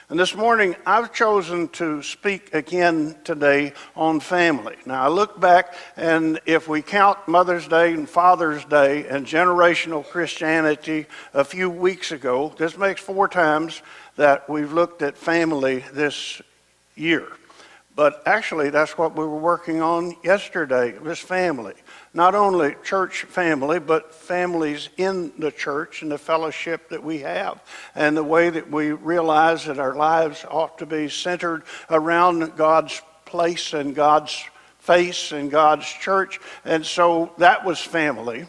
And this morning, I've chosen to speak again today on family. Now, I look back, and if we count Mother's Day and Father's Day and generational Christianity a few weeks ago, this makes 4 times that we've looked at family this year. But actually, that's what we were working on yesterday, was family. Not only church family, but families in the church and the fellowship that we have, and the way that we realize that our lives ought to be centered around God's place and God's face and God's church. And so that was family.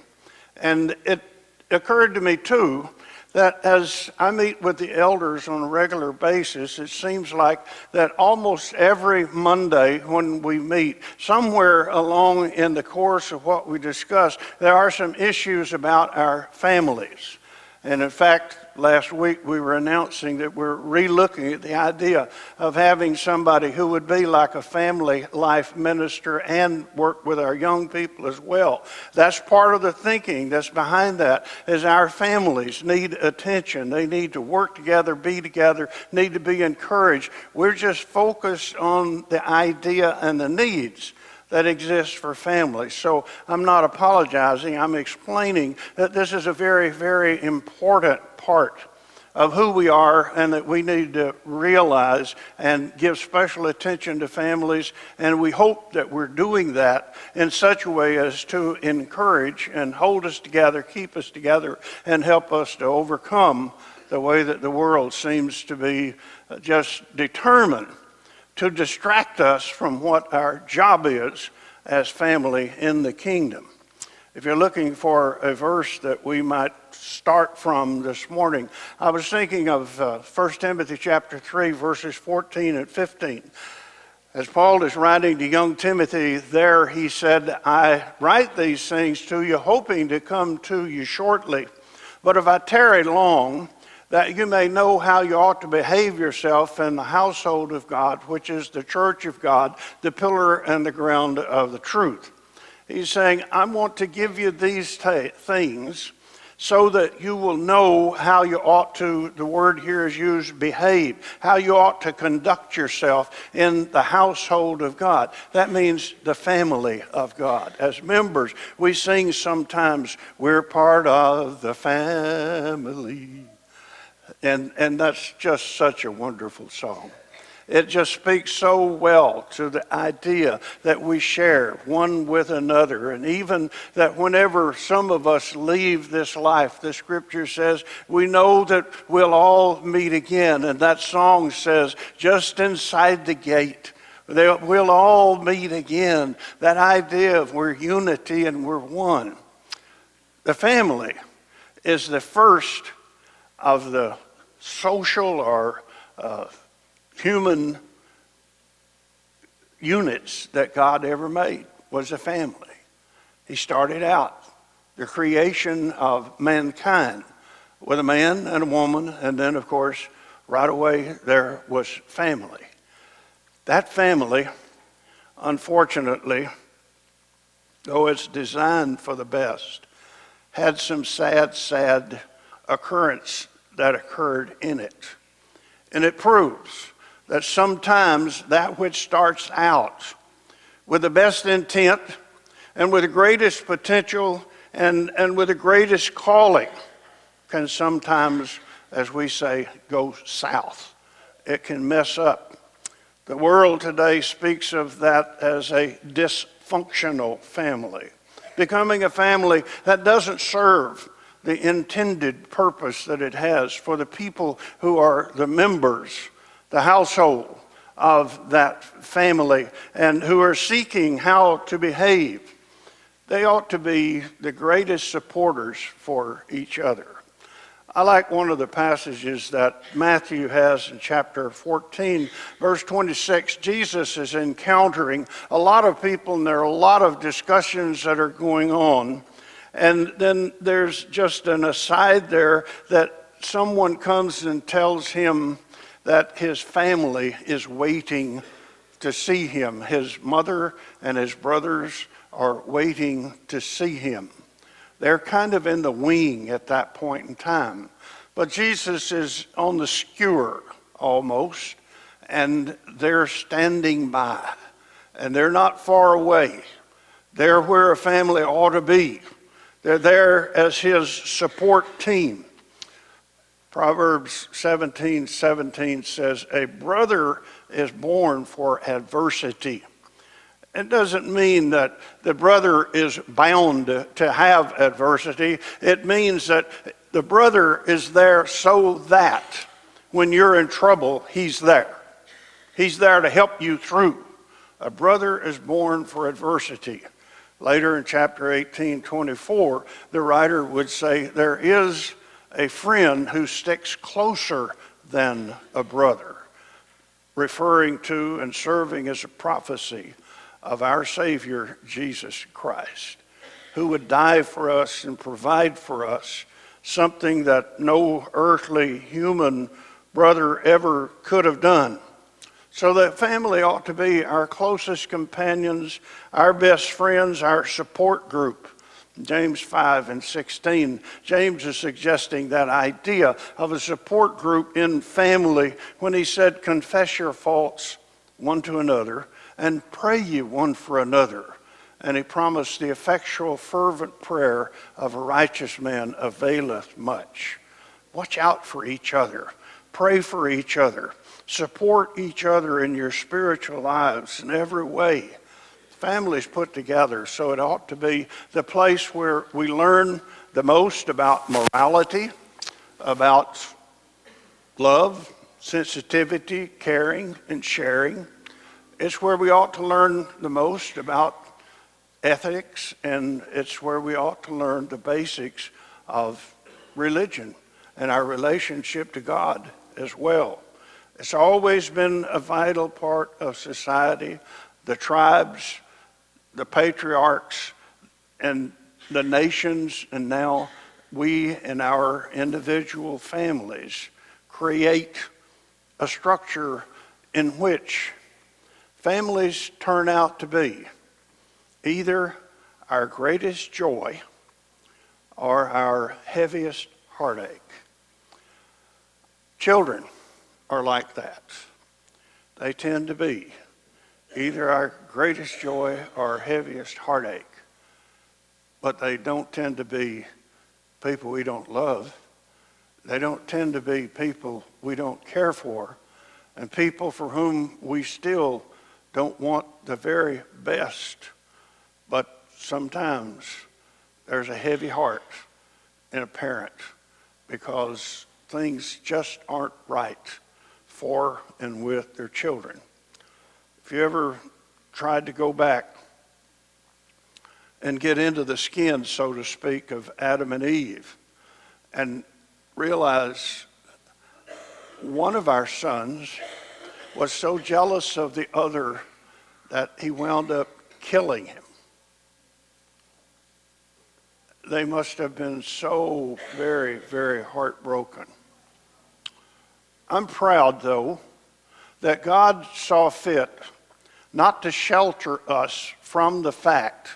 And it occurred to me, too, that as I meet with the elders on a regular basis, it seems like that almost every Monday when we meet, somewhere along in the course of what we discuss, there are some issues about our families. And in fact, last week we were announcing that we're relooking at the idea of having somebody who would be like a family life minister and work with our young people as well. That's part of the thinking that's behind that, is our families need attention. They need to work together, be together, need to be encouraged. We're just focused on the idea and the needs that exists for families. So I'm not apologizing. I'm explaining that this is a very, very important part of who we are, and that we need to realize and give special attention to families. And we hope that we're doing that in such a way as to encourage and hold us together, keep us together, and help us to overcome the way that the world seems to be just determined to distract us from what our job is as family in the kingdom. If you're looking for a verse that we might start from this morning, I was thinking of 1 Timothy chapter 3, verses 14 and 15. As Paul is writing to young Timothy there, he said, "I write these things to you, hoping to come to you shortly. But if I tarry long, that you may know how you ought to behave yourself in the household of God, which is the church of God, the pillar and the ground of the truth." He's saying, I want to give you these things so that you will know how you ought to, the word here is used, behave, how you ought to conduct yourself in the household of God. That means the family of God. As members, we sing sometimes, we're part of the family. And that's just such a wonderful song. It just speaks so well to the idea that we share one with another. And even that whenever some of us leave this life, the scripture says, we know that we'll all meet again. And that song says, just inside the gate, we'll all meet again. That idea of we're unity and we're one. The family is the first of the social or human units that God ever made, was a family. He started out the creation of mankind with a man and a woman, and then of course right away there was family. That family, unfortunately, though it's designed for the best, had some sad occurrence that occurred in it. And it proves that sometimes that which starts out with the best intent and with the greatest potential and with the greatest calling can sometimes, as we say, go south. It can mess up. The world today speaks of that as a dysfunctional family, becoming a family that doesn't serve the intended purpose that it has for the people who are the members, the household of that family, and who are seeking how to behave. They ought to be the greatest supporters for each other. I like one of the passages that Matthew has in chapter 14, verse 26. Jesus is encountering a lot of people, and there are a lot of discussions that are going on. And then there's just an aside there that someone comes and tells him that his family is waiting to see him. His mother and his brothers are waiting to see him. They're kind of in the wing at that point in time. But Jesus is on the skewer almost, and they're standing by, and they're not far away. They're where a family ought to be. They're there as his support team. Proverbs 17:17 says, "A brother is born for adversity." It doesn't mean that the brother is bound to have adversity. It means that the brother is there so that when you're in trouble, he's there. He's there to help you through. A brother is born for adversity. Later in chapter 18:24, the writer would say, there is a friend who sticks closer than a brother, referring to and serving as a prophecy of our Savior, Jesus Christ, who would die for us and provide for us something that no earthly human brother ever could have done. So the family ought to be our closest companions, our best friends, our support group. James 5:16, James is suggesting that idea of a support group in family when he said, confess your faults one to another and pray ye one for another. And he promised the effectual fervent prayer of a righteous man availeth much. Watch out for each other. Pray for each other. Support each other in your spiritual lives in every way. Families put together, so it ought to be the place where we learn the most about morality, about love, sensitivity, caring, and sharing. It's where we ought to learn the most about ethics, and it's where we ought to learn the basics of religion and our relationship to God as well. It's always been a vital part of society. The tribes, the patriarchs, and the nations, and now we in our individual families create a structure in which families turn out to be either our greatest joy or our heaviest heartache. Children are like that. They tend to be either our greatest joy or our heaviest heartache. But they don't tend to be people we don't love. They don't tend to be people we don't care for, and people for whom we still don't want the very best. But sometimes there's a heavy heart in a parent because things just aren't right for and with their children. If you ever tried to go back and get into the skin, so to speak, of Adam and Eve and realize one of our sons was so jealous of the other that he wound up killing him. They must have been so very, very heartbroken. I'm proud, though, that God saw fit not to shelter us from the fact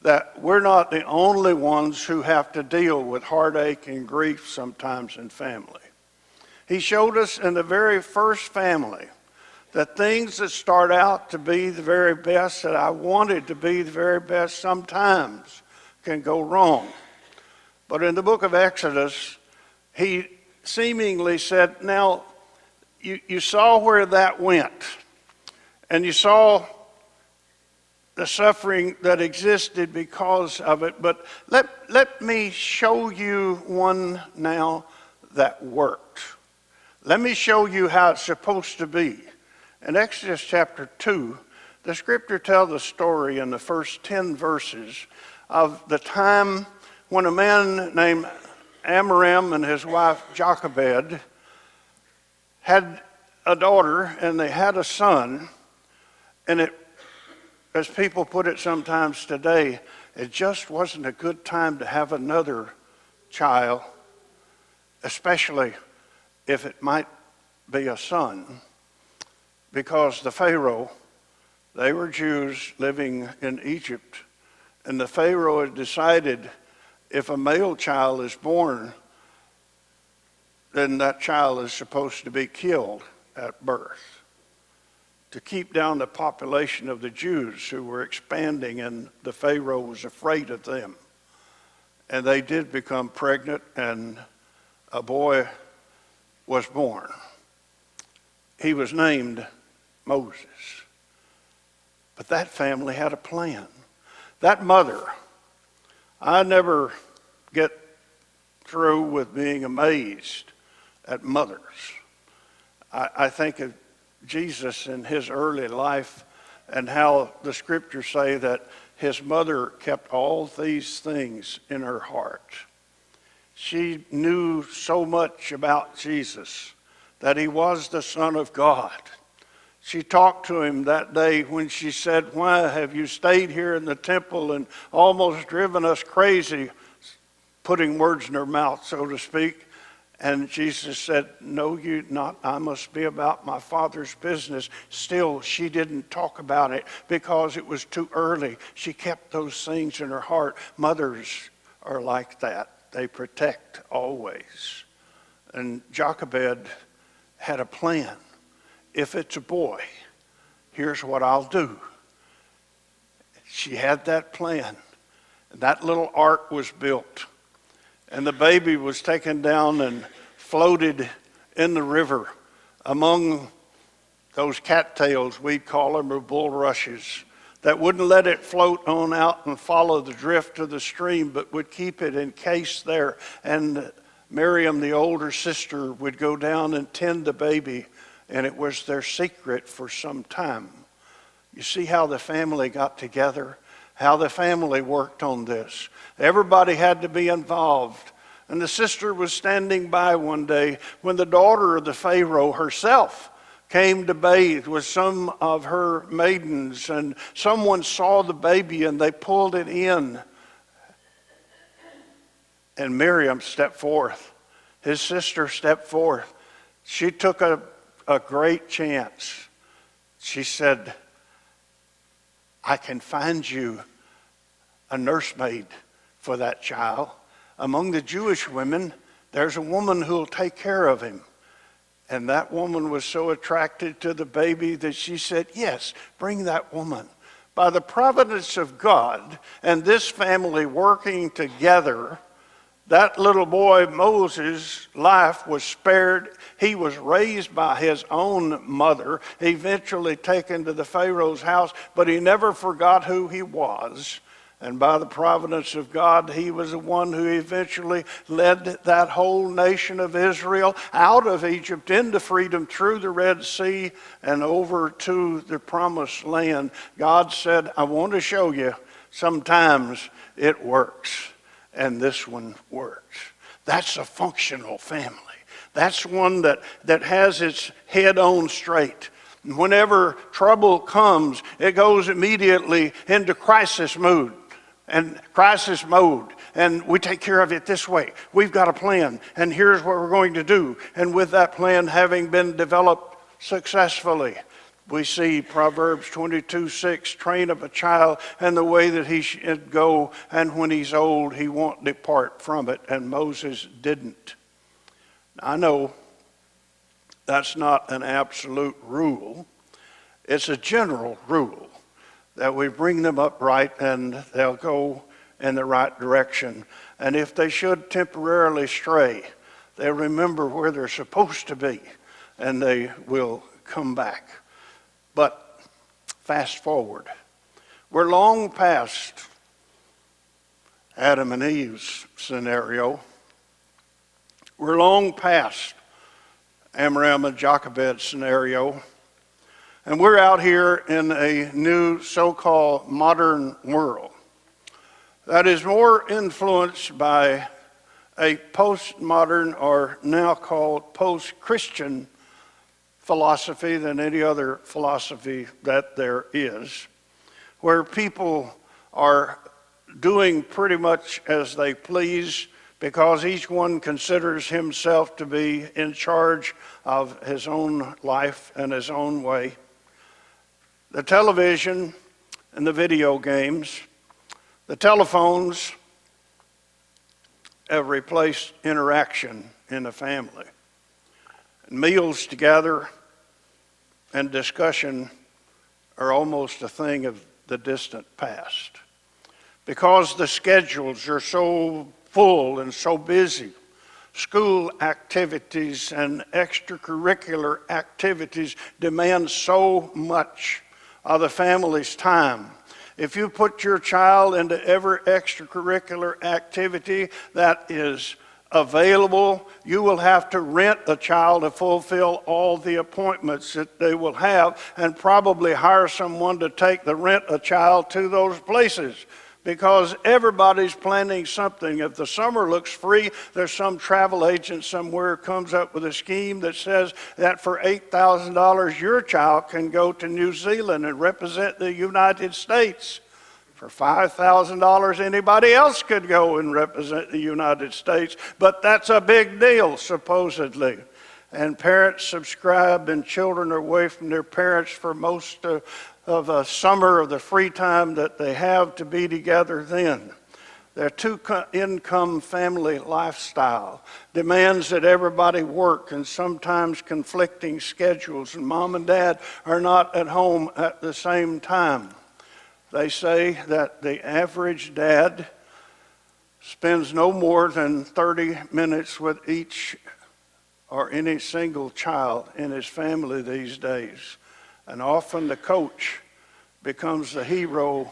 that we're not the only ones who have to deal with heartache and grief sometimes in family. He showed us in the very first family that things that start out to be the very best, that I wanted to be the very best, sometimes can go wrong. But in the book of Exodus, he seemingly said, now, you saw where that went, and you saw the suffering that existed because of it, but let me show you one now that worked. Let me show you how it's supposed to be. In Exodus chapter 2, the scripture tells the story in the first 10 verses of the time when a man named Amram and his wife Jochebed had a daughter and they had a son, and it, as people put it sometimes today, it just wasn't a good time to have another child, especially if it might be a son, because the Pharaoh, they were Jews living in Egypt, and the Pharaoh had decided if a male child is born, then that child is supposed to be killed. at birth, to keep down the population of the Jews who were expanding, and the Pharaoh was afraid of them. And they did become pregnant, and a boy was born. He was named Moses. But that family had a plan. That mother, I never get through with being amazed at mothers. I think of Jesus in his early life and how the scriptures say that his mother kept all these things in her heart. She knew so much about Jesus, that he was the Son of God. She talked to him that day when she said, "Why have you stayed here in the temple and almost driven us crazy?" Putting words in her mouth, so to speak. And Jesus said, "No, you not. I must be about my Father's business." Still, she didn't talk about it because it was too early. She kept those things in her heart. Mothers are like that. They protect always. And Jochebed had a plan. If it's a boy, here's what I'll do. She had that plan. That little ark was built. And the baby was taken down and floated in the river among those cattails, we'd call them, or bulrushes, that wouldn't let it float on out and follow the drift of the stream, but would keep it encased there. And Miriam, the older sister, would go down and tend the baby, and it was their secret for some time. You see how the family got together? How the family worked on this. Everybody had to be involved. And the sister was standing by one day when the daughter of the Pharaoh herself came to bathe with some of her maidens, and someone saw the baby and they pulled it in. And Miriam stepped forth. His sister stepped forth. She took a great chance. She said, "I can find you a nursemaid for that child. Among the Jewish women, there's a woman who'll take care of him." And that woman was so attracted to the baby that she said, "Yes, bring that woman." By the providence of God and this family working together, that little boy Moses' life was spared. He was raised by his own mother, eventually taken to the Pharaoh's house, but he never forgot who he was. And by the providence of God, he was the one who eventually led that whole nation of Israel out of Egypt into freedom through the Red Sea and over to the Promised Land. God said, "I want to show you sometimes it works." And this one works. That's a functional family. That's one that has its head on straight. Whenever trouble comes, it goes immediately into crisis mode. And we take care of it this way. We've got a plan, and here's what we're going to do. And with that plan having been developed successfully, we see Proverbs 22:6, "Train up a child in the way that he should go, and when he's old, he won't depart from it." And Moses didn't. I know that's not an absolute rule. It's a general rule that we bring them up right and they'll go in the right direction. And if they should temporarily stray, they'll remember where they're supposed to be and they will come back. But fast forward. We're long past Adam and Eve's scenario. We're long past Amram and Jochebed's scenario. And we're out here in a new so-called modern world that is more influenced by a postmodern, or now called post-Christian, philosophy than any other philosophy that there is, where people are doing pretty much as they please because each one considers himself to be in charge of his own life and his own way. The television and the video games, the telephones have replaced interaction in the family. And meals together and discussion are almost a thing of the distant past. Because the schedules are so full and so busy, school activities and extracurricular activities demand so much of the family's time. If you put your child into every extracurricular activity that is available, you will have to rent a child to fulfill all the appointments that they will have, and probably hire someone to take the rent a child to those places, because everybody's planning something. If the summer looks free, there's some travel agent somewhere comes up with a scheme that says that for $8,000 your child can go to New Zealand and represent the United States. For $5,000 anybody else could go and represent the United States, but that's a big deal supposedly. And parents subscribe, and children are away from their parents for most of the summer, of the free time that they have to be together then. Their two-income family lifestyle demands that everybody work, and sometimes conflicting schedules, and mom and dad are not at home at the same time. They say that the average dad spends no more than 30 minutes with each or any single child in his family these days. And often the coach becomes the hero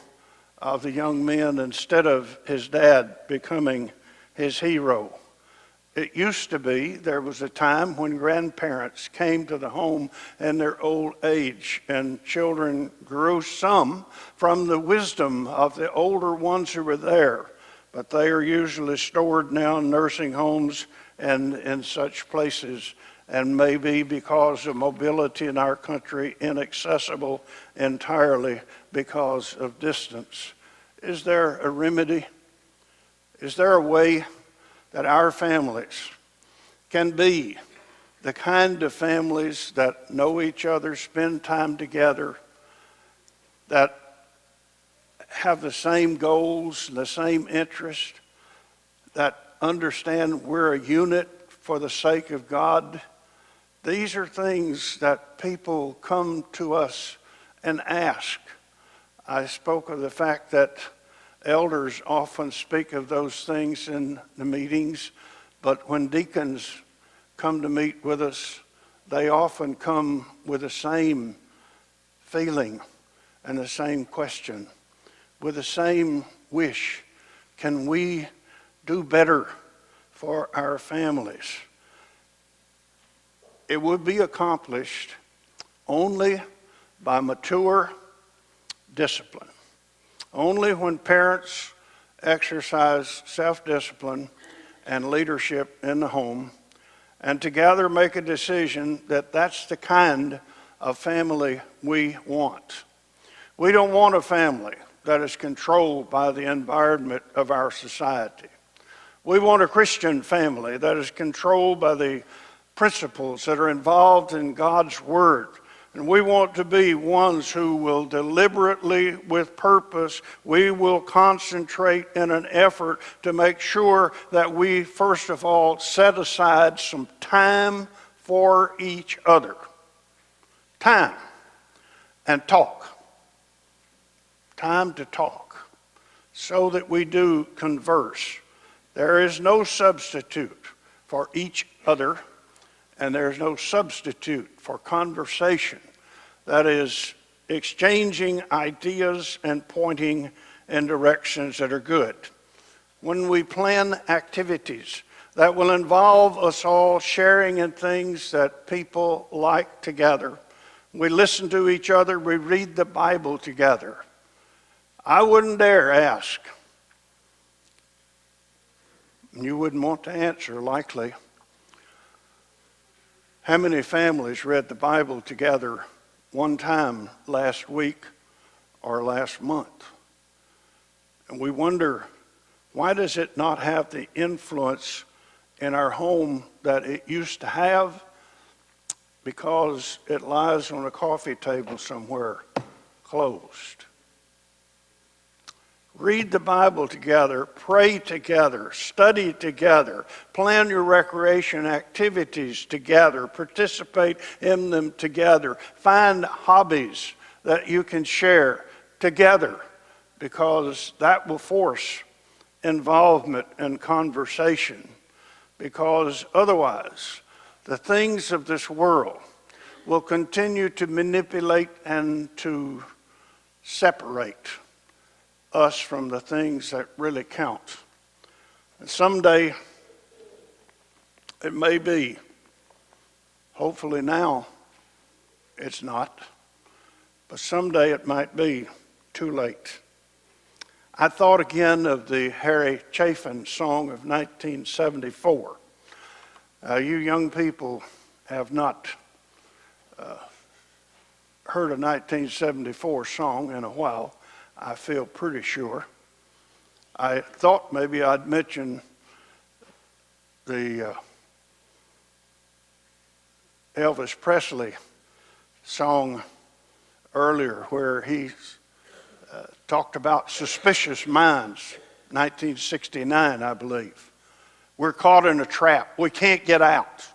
of the young men instead of his dad becoming his hero. It used to be, there was a time when grandparents came to the home in their old age, and children grew some from the wisdom of the older ones who were there. But they are usually stored now in nursing homes and in such places, and maybe because of mobility in our country, inaccessible entirely because of distance. Is there a remedy? Is there a way that our families can be the kind of families that know each other, spend time together, that have the same goals, the same interest, that understand we're a unit for the sake of God? These are things that people come to us and ask. I spoke of the fact that elders often speak of those things in the meetings, but when deacons come to meet with us, they often come with the same feeling and the same question, with the same wish. Can we do better for our families? It would be accomplished only by mature discipline. Only when parents exercise self-discipline and leadership in the home, and together make a decision that that's the kind of family we want. We don't want a family that is controlled by the environment of our society. We want a Christian family that is controlled by the principles that are involved in God's Word. And we want to be ones who will deliberately, with purpose, we will concentrate in an effort to make sure that we, first of all, set aside some time for each other. Time and talk. Time to talk so that we do converse. There is no substitute for each other, and there's no substitute for conversation that is exchanging ideas and pointing in directions that are good. When we plan activities that will involve us all sharing in things that people like together, we listen to each other, we read the Bible together. I wouldn't dare ask, and you wouldn't want to answer likely, how many families read the Bible together one time last week or last month? And we wonder, why does it not have the influence in our home that it used to have? Because it lies on a coffee table somewhere, closed. read the Bible together, pray together, study together, plan your recreation activities together, participate in them together, find hobbies that you can share together, because that will force involvement and conversation. Because otherwise, the things of this world will continue to manipulate and to separate us from the things that really count. And someday, it may be, hopefully now it's not, but someday it might be too late. I thought again of the Harry Chapin song of 1974. You young people have not heard a 1974 song in a while, I feel pretty sure. I thought maybe I'd mention the Elvis Presley song earlier, where he talked about suspicious minds, 1969, I believe. We're caught in a trap. We can't get out.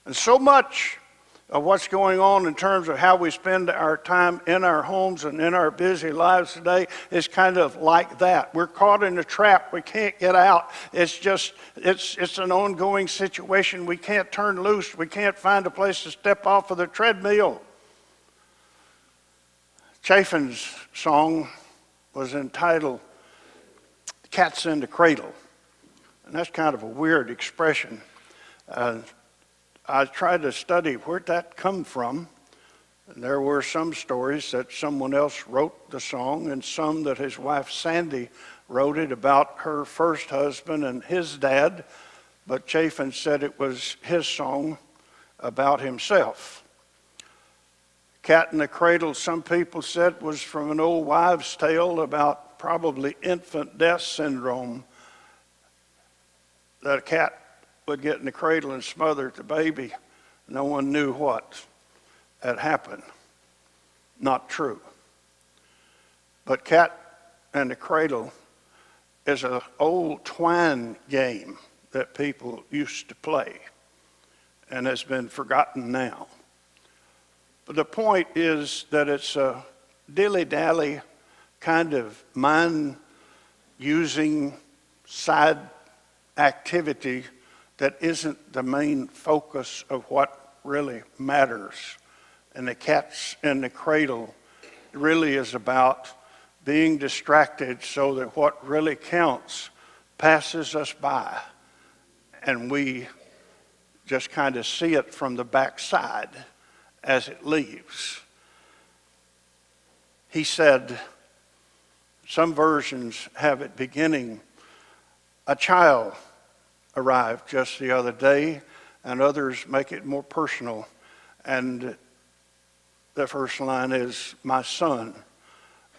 And so much of what's going on in terms of how we spend our time in our homes and in our busy lives today is kind of like that. We're caught in a trap. We can't get out. It's an ongoing situation. We can't turn loose. We can't find a place to step off of the treadmill. Chapin's song was entitled "Cats in the Cradle." And that's kind of a weird expression. I tried to study where'd that come from. And there were some stories that someone else wrote the song, and some that his wife Sandy wrote it about her first husband and his dad. But Chapin said it was his song about himself. Cat in the Cradle, some people said, was from an old wives' tale about probably infant death syndrome, that a cat would get in the cradle and smother the baby. No one knew what had happened. Not true. But Cat in the Cradle is an old twine game that people used to play and has been forgotten now. But the point is that it's a dilly-dally kind of mind-using side activity that isn't the main focus of what really matters. And the Cats in the Cradle really is about being distracted so that what really counts passes us by, and we just kind of see it from the backside as it leaves. He said, some versions have it beginning, "A child arrived just the other day," and others make it more personal. And the first line is, "My son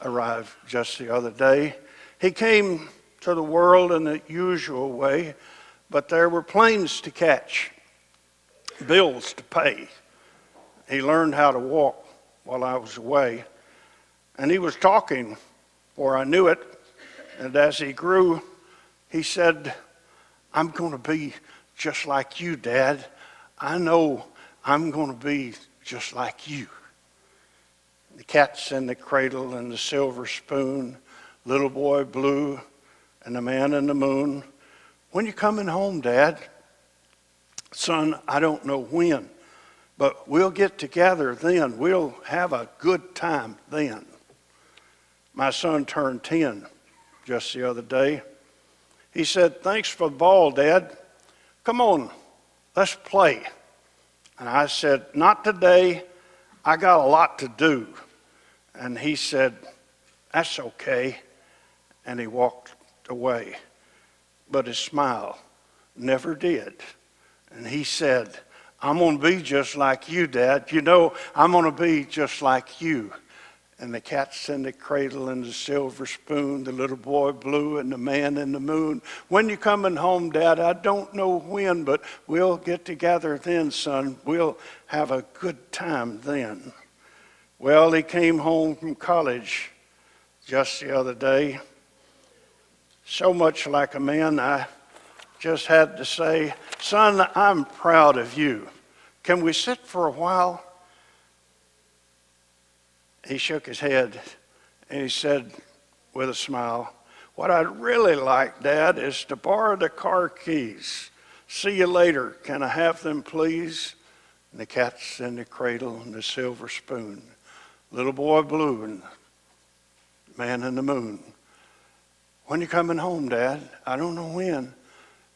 arrived just the other day. He came to the world in the usual way, but there were planes to catch, bills to pay. He learned how to walk while I was away, and he was talking before I knew it. And as he grew, he said, 'I'm going to be just like you, Dad. I know I'm going to be just like you.'" The Cats in the Cradle and the Silver Spoon, Little Boy Blue, and the Man in the Moon. "When you coming home, Dad?" "Son, I don't know when, but we'll get together then. We'll have a good time then." "My son turned 10 just the other day. He said, 'Thanks for the ball, Dad. Come on, let's play.' And I said, 'Not today. I got a lot to do.' And he said, 'That's okay.' And he walked away. But his smile never did. And he said, 'I'm going to be just like you, Dad. You know, I'm going to be just like you.' And the Cats in the Cradle and the Silver Spoon, the Little Boy Blue and the Man in the Moon. 'When you coming home, Dad?' I don't know when, but we'll get together then, son. We'll have a good time then." Well, he came home from college just the other day, so much like a man, I just had to say, son, I'm proud of you. Can we sit for a while? He shook his head and he said with a smile, what I'd really like, Dad, is to borrow the car keys. See you later. Can I have them, please? And the cat's in the cradle and the silver spoon. Little boy blue and man in the moon. When you coming home, Dad? I don't know when,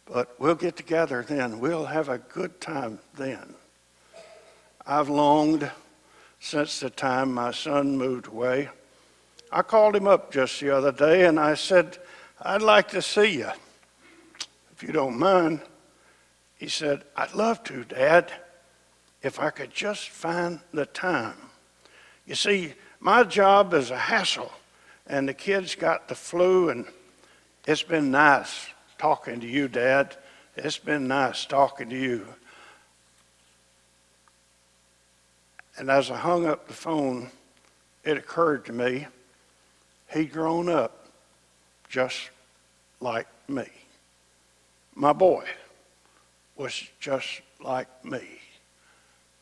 but we'll get together then. We'll have a good time then. I've longed since the time my son moved away. I called him up just the other day and I said, I'd like to see you, if you don't mind. He said, I'd love to, Dad, if I could just find the time. You see, my job is a hassle, and the kids got the flu, and it's been nice talking to you, Dad. It's been nice talking to you. And as I hung up the phone, it occurred to me, he'd grown up just like me. My boy was just like me.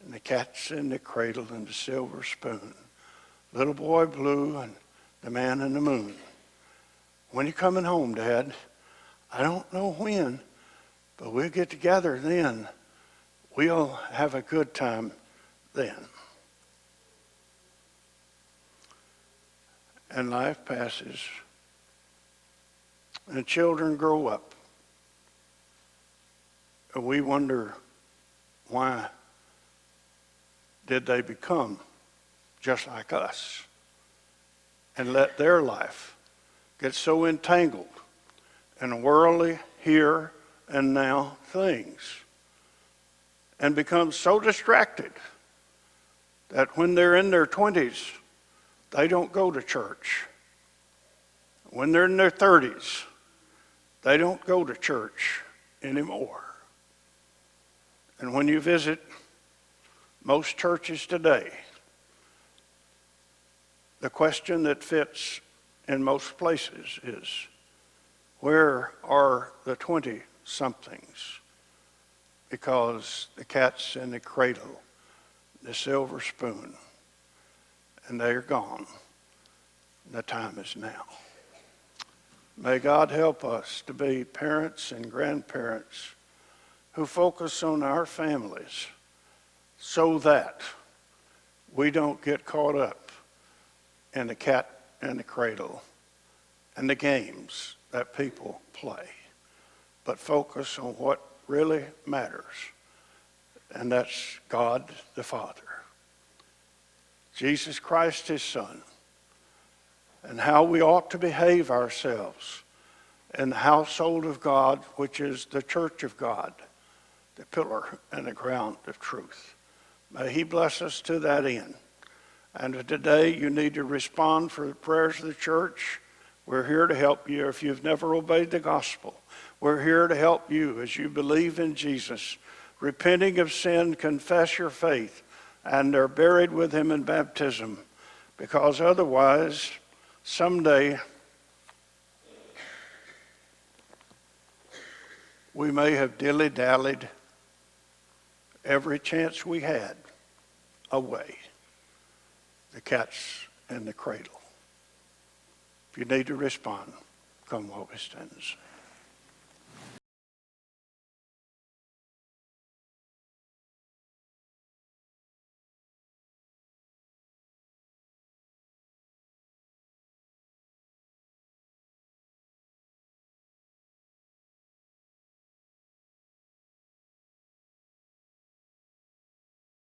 And the cat's in the cradle and the silver spoon. Little boy blue and the man in the moon. When you coming home, Dad? I don't know when, but we'll get together then. We'll have a good time then. And life passes, and children grow up, and we wonder, why did they become just like us and let their life get so entangled in worldly here and now things and become so distracted that when they're in their 20s, they don't go to church. When they're in their 30s, they don't go to church anymore. And when you visit most churches today, the question that fits in most places is, where are the 20-somethings? Because the cat's in the cradle, the silver spoon, and they're gone. The time is now. May God help us to be parents and grandparents who focus on our families so that we don't get caught up in the cat and the cradle and the games that people play, but focus on what really matters, and that's God the Father, Jesus Christ his Son, and how we ought to behave ourselves in the household of God, which is the church of God, the pillar and the ground of truth. May he bless us to that end. And today you need to respond for the prayers of the church. We're here to help you if you've never obeyed the gospel. We're here to help you as you believe in Jesus, repenting of sin, confess your faith, and are buried with him in baptism, because otherwise, someday, we may have dilly-dallied every chance we had away. The cat's in the cradle. If you need to respond, come while we stand and sing.